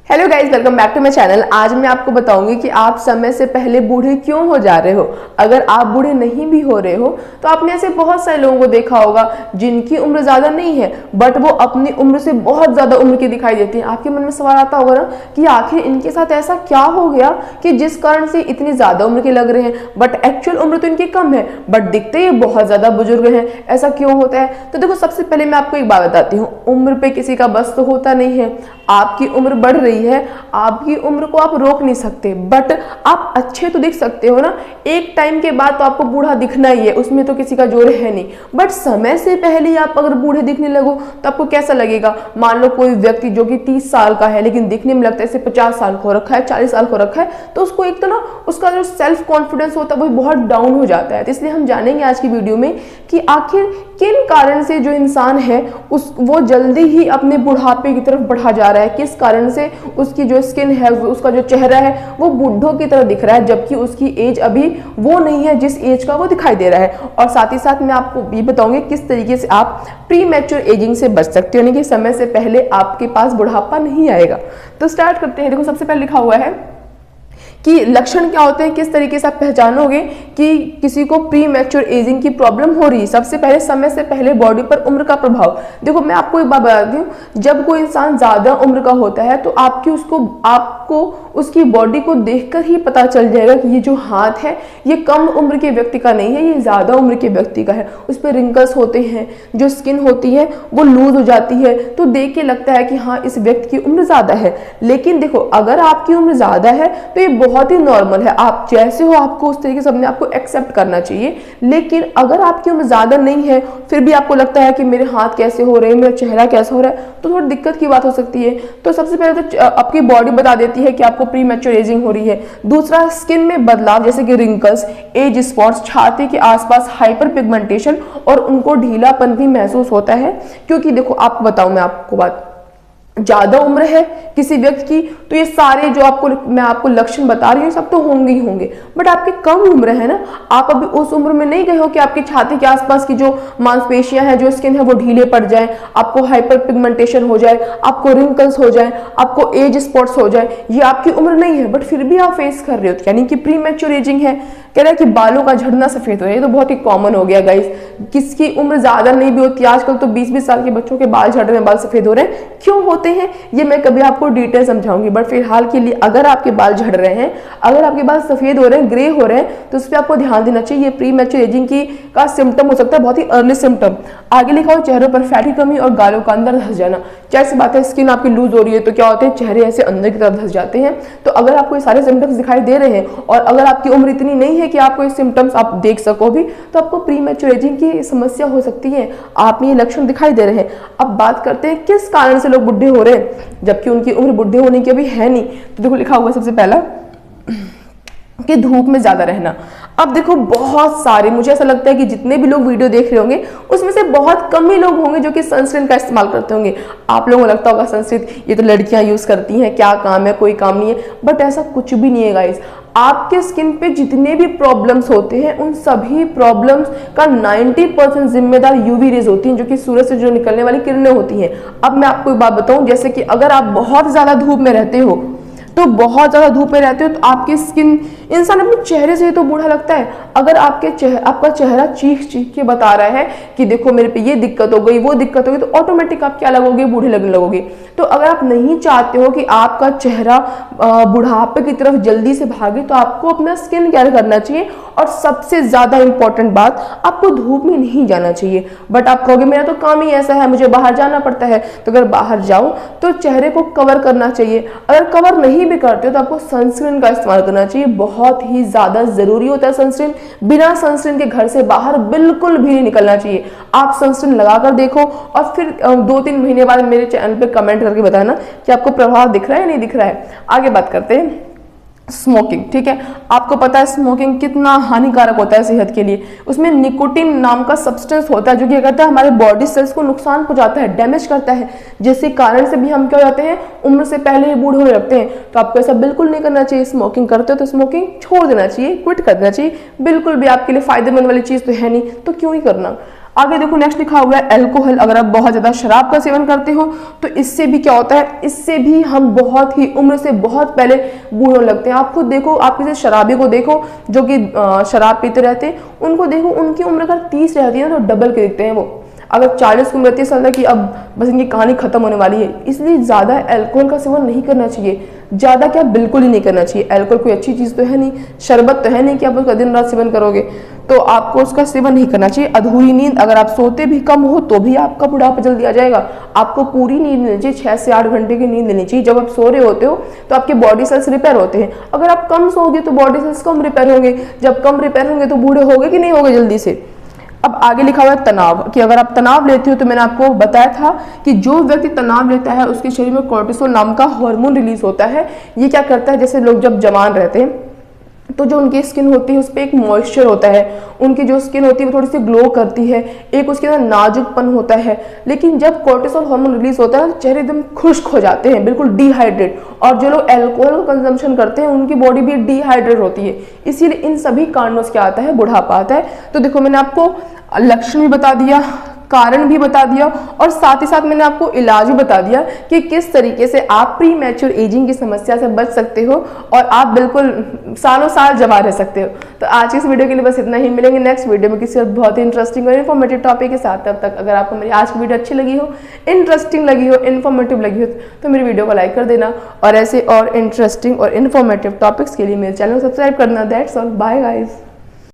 Hello guys, welcome back to my channel. आज मैं आपको बताऊंगी कि आप समय से पहले बूढ़े क्यों हो जा रहे हो। अगर आप बूढ़े नहीं भी हो रहे हो तो आपने ऐसे बहुत सारे लोगों को देखा होगा जिनकी उम्र ज्यादा नहीं है बट वो अपनी उम्र से बहुत ज्यादा उम्र की दिखाई देती है। आपके मन में सवाल आता होगा ना कि आखिर इनके साथ ऐसा क्या हो गया कि जिस कारण से इतनी ज्यादा उम्र के लग रहे हैं, बट एक्चुअल उम्र तो इनकी कम है बट दिखते ये बहुत ज्यादा बुजुर्ग हैं। ऐसा क्यों होता है? तो देखो, सबसे पहले मैं आपको एक बात बताती हूँ, उम्र पे किसी का बस तो होता नहीं है। आपकी उम्र बढ़ रही है, आपकी उम्र को आप रोक नहीं सकते, बट आप अच्छे तो दिख सकते हो ना। एक टाइम के बाद तो आपको बूढ़ा दिखना ही है, उसमें तो किसी का जोर है नहीं। बट समय से पहले आप अगर बूढ़े दिखने लगो तो आपको कैसा लगेगा? मान लो कोई व्यक्ति जो कि 30 साल का है लेकिन दिखने में लगता है जैसे 50 साल को रखा है, 40 साल को रखा है, तो उसको एक तो ना उसका जो सेल्फ कॉन्फिडेंस होता है वो बहुत डाउन हो जाता है। तो इसलिए हम जानेंगे आज की वीडियो में कि आखिर किन कारण से जो इंसान है वो जल्दी ही अपने बुढ़ापे की तरफ बढ़ा जा रहा है, किस कारण से उसकी जो स्किन है, उसका जो चेहरा है वो बूढ़ों की तरह दिख रहा है, जबकि उसकी एज अभी वो नहीं है जिस एज का वो दिखाई दे रहा है। और साथ ही साथ मैं आपको ये बताऊंगी किस तरीके से आप प्री मैच्योर एजिंग से बच सकते हो, यानी कि समय से पहले आपके पास बुढ़ापा नहीं आएगा। तो स्टार्ट करते हैं। देखो, सबसे पहले लिखा हुआ है कि लक्षण क्या होते हैं, किस तरीके से आप पहचानोगे कि किसी को प्री मैच्योर एजिंग की प्रॉब्लम हो रही है। सबसे पहले समय से पहले बॉडी पर उम्र का प्रभाव। देखो, मैं आपको एक बात बताती हूँ, जब कोई इंसान ज्यादा उम्र का होता है तो आपको उसकी बॉडी को देखकर ही पता चल जाएगा कि ये जो हाथ है ये कम उम्र के व्यक्ति का नहीं है, ये ज्यादा उम्र के व्यक्ति का है। उस पर रिंकल्स होते हैं, जो स्किन होती है वो लूज हो जाती है, तो देख के लगता है कि हाँ इस व्यक्ति की उम्र ज्यादा है। लेकिन देखो, अगर आपकी उम्र ज्यादा है तो ये बहुत ही नॉर्मल है, आप जैसे हो आपको उस तरीके से अपने आपको एक्सेप्ट करना चाहिए। लेकिन अगर आपकी उम्र ज्यादा नहीं है फिर भी आपको लगता है कि मेरे हाथ कैसे हो रहे हैं, मेरा चेहरा कैसा हो रहा है, तो थोड़ी दिक्कत की बात हो सकती है। तो सबसे पहले तो आपकी बॉडी बता देती है कि आपको प्री मैच्योर एजिंग हो रही है। दूसरा, स्किन में बदलाव जैसे कि रिंकल्स, एज स्पॉट्स, छाती के आसपास हाइपर पिगमेंटेशन और उनको ढीलापन भी महसूस होता है। क्योंकि देखो, आपको बताऊं मैं आपको बात, ज्यादा उम्र है किसी व्यक्ति की तो ये सारे जो मैं आपको लक्षण बता रही हूँ सब तो होंगे ही होंगे। बट आपकी कम उम्र है ना, आप अभी उस उम्र में नहीं गए हो कि आपकी छाती के आसपास की जो मांसपेशियां हैं, जो स्किन है वो ढीले पड़ जाए, आपको हाइपर पिगमेंटेशन हो जाए, आपको रिंकल्स हो जाए, आपको एज स्पॉट्स हो जाए। ये आपकी उम्र नहीं है बट फिर भी आप फेस कर रहे हो, यानी कि प्री मैच्योर एजिंग है। कह रहा है कि बालों का झड़ना सफेद हो रहा है, ये तो बहुत ही कॉमन हो गया गाइस। किसकी उम्र ज्यादा नहीं भी होती, आजकल तो 20-20 साल के बच्चों के बाल झड़ रहे हैं, बाल सफेद हो रहे हैं। क्यों होते हैं ये मैं कभी आपको डिटेल समझाऊंगी, बट फिलहाल के लिए अगर आपके बाल झड़ रहे हैं, अगर आपके बाल सफेद हो रहे हैं, ग्रे हो रहे हैं, तो उस पर आपको ध्यान देना चाहिए। प्री मैच्योर एजिंग का सिम्टम हो सकता है, बहुत ही अर्ली सिम्टम। आगे लिखा हो चेहरों पर फैट की कमी और गालों का अंदर धंस जाना। जैसी बात है, स्किन आपकी लूज हो रही है तो क्या होते हैं, चेहरे ऐसे अंदर की तरफ धंस जाते हैं। तो अगर आपको ये सारे सिम्टम्स दिखाई दे रहे हैं और अगर आपकी उम्र इतनी नहीं है कि आपको ये सिम्टम्स आप देख सको भी, तो आपको प्री मैच्योर एजिंग की समस्या हो सकती है, आप में ये लक्षण दिखाई दे रहे हैं। अब बात करते हैं किस कारण से लोग बुढ़े हो रहे हैं जबकि उनकी उम्र बुढ़े होने की अभी है नहीं। तो देखो, लिखा हुआ सबसे पहला कि धूप में ज्यादा रहना। अब देखो, बहुत सारे, मुझे ऐसा लगता है कि जितने भी लोग वीडियो देख रहे होंगे उसमें से बहुत कम ही लोग होंगे जो कि सनस्क्रीन का इस्तेमाल करते होंगे। आप लोगों को लगता होगा सनस्क्रीन ये तो लड़कियां यूज करती हैं, क्या काम है, कोई काम नहीं है, बट ऐसा कुछ भी नहीं है गाइस। आपके स्किन पे जितने भी प्रॉब्लम्स होते हैं उन सभी प्रॉब्लम्स का 90% जिम्मेदार यूवी रेज होती हैं, जो कि सूरज से जो निकलने वाली किरणें होती हैं। अब मैं आपको एक बात बताऊं, जैसे कि अगर आप बहुत ज्यादा धूप में रहते हो तो बहुत ज्यादा धूप में रहते हो तो आपकी स्किन, इंसान अपने चेहरे से ही तो बूढ़ा लगता है। अगर आपका चेहरा चीख चीख के बता रहा है कि देखो मेरे पे ये दिक्कत हो गई, वो दिक्कत हो गई, तो ऑटोमेटिक आप क्या लगोगे, बूढ़े लगने लगोगे। तो अगर आप नहीं चाहते हो कि आपका चेहरा बुढ़ापे की तरफ जल्दी से भागे तो आपको अपना स्किन केयर करना चाहिए। और सबसे ज्यादा इंपॉर्टेंट बात, आपको धूप में नहीं जाना चाहिए। बट आप कहोगे मेरा तो काम ही ऐसा है, मुझे बाहर जाना पड़ता है। तो अगर बाहर जाओ तो चेहरे को कवर करना चाहिए। अगर कवर नहीं भी करते हो तो आपको सनस्क्रीन का इस्तेमाल करना चाहिए, बहुत ही ज्यादा जरूरी होता है सनस्क्रीन। बिना सनस्क्रीन के घर से बाहर बिल्कुल भी नहीं निकलना चाहिए। आप सनस्क्रीन लगाकर देखो और फिर 2-3 महीने बाद मेरे चैनल पे कमेंट करके बताना कि आपको प्रभाव दिख रहा है या नहीं दिख रहा है। आगे बात करते हैं स्मोकिंग। ठीक है, आपको पता है स्मोकिंग कितना हानिकारक होता है सेहत के लिए। उसमें निकोटीन नाम का सब्सटेंस होता है जो क्या करता है, हमारे बॉडी सेल्स को नुकसान पहुंचाता है, डैमेज करता है, जिसके कारण से भी हम क्या हो जाते हैं, उम्र से पहले ही बूढ़े होने लगते हैं। तो आपको ऐसा बिल्कुल नहीं करना चाहिए। स्मोकिंग करते हो तो स्मोकिंग छोड़ देना चाहिए, क्विट कर देना चाहिए। बिल्कुल भी आपके लिए फायदेमंद वाली चीज तो है नहीं, तो क्यों ही करना। आगे देखो नेक्स्ट लिखा हुआ है अल्कोहल। अगर आप बहुत ज्यादा शराब का सेवन करते हो तो इससे भी क्या होता है, इससे भी हम बहुत ही उम्र से बहुत पहले बूढ़े होने लगते हैं। आप खुद देखो, आप किसी शराबी को देखो जो कि शराब पीते रहते हैं, उनको देखो उनकी उम्र अगर 30 रहती है ना तो डबल के दिखते हैं वो। अगर 40 की उम्र रहती है समझना कि अब बस इनकी कहानी खत्म होने वाली है। इसलिए ज़्यादा अल्कोहल का सेवन नहीं करना चाहिए। ज़्यादा क्या, बिल्कुल ही नहीं करना चाहिए। अल्कोहल कोई अच्छी चीज़ तो है नहीं, शरबत तो है नहीं कि आप उसका दिन रात सेवन करोगे, तो आपको उसका सेवन नहीं करना चाहिए। अधूरी नींद, अगर आप सोते भी कम हो तो भी आपका बुढ़ापा जल्दी आ जाएगा। आपको पूरी नींद लेनी चाहिए, 6 से 8 घंटे की नींद लेनी चाहिए। जब आप सो रहे होते हो तो आपके बॉडी सेल्स रिपेयर होते हैं। अगर आप कम सोओगे तो बॉडी सेल्स कम रिपेयर होंगे, जब कम रिपेयर होंगे तो बूढ़े होगे कि नहीं होगे जल्दी से। अब आगे लिखा हुआ है तनाव, कि अगर आप तनाव लेते हो तो मैंने आपको बताया था कि जो व्यक्ति तनाव लेता है उसके शरीर में कोर्टिसोल नाम का हार्मोन रिलीज होता है। ये क्या करता है, जैसे लोग जब जवान रहते हैं तो जो उनकी स्किन होती है उस पर एक मॉइस्चर होता है, उनकी जो स्किन होती है वो थोड़ी सी ग्लो करती है, एक उसके अंदर नाजुकपन होता है। लेकिन जब कोर्टिसोल हार्मोन रिलीज होता है तो चेहरे एकदम खुश्क हो जाते हैं, बिल्कुल डिहाइड्रेट। और जो लोग अल्कोहल का कंजम्पशन करते हैं उनकी बॉडी भी डिहाइड्रेट होती है। इसीलिए इन सभी कारणों से क्या आता है, बुढ़ापा आता है। तो देखो मैंने आपको लक्षण भी बता दिया, कारण भी बता दिया, और साथ ही साथ मैंने आपको इलाज भी बता दिया कि किस तरीके से आप प्री मैच्योर एजिंग की समस्या से बच सकते हो और आप बिल्कुल सालों साल जवान रह सकते हो। तो आज की इस वीडियो के लिए बस इतना ही। मिलेंगे नेक्स्ट वीडियो में किसी बहुत ही इंटरेस्टिंग और इन्फॉर्मेटिव टॉपिक के साथ। तब तक अगर आपको मेरी आज की वीडियो अच्छी लगी हो, इंटरेस्टिंग लगी हो, इन्फॉर्मेटिव लगी हो तो मेरी वीडियो को लाइक कर देना, और ऐसे और इंटरेस्टिंग और इन्फॉर्मेटिव टॉपिक्स के लिए मेरे चैनल को सब्सक्राइब करना। That's all, bye guys.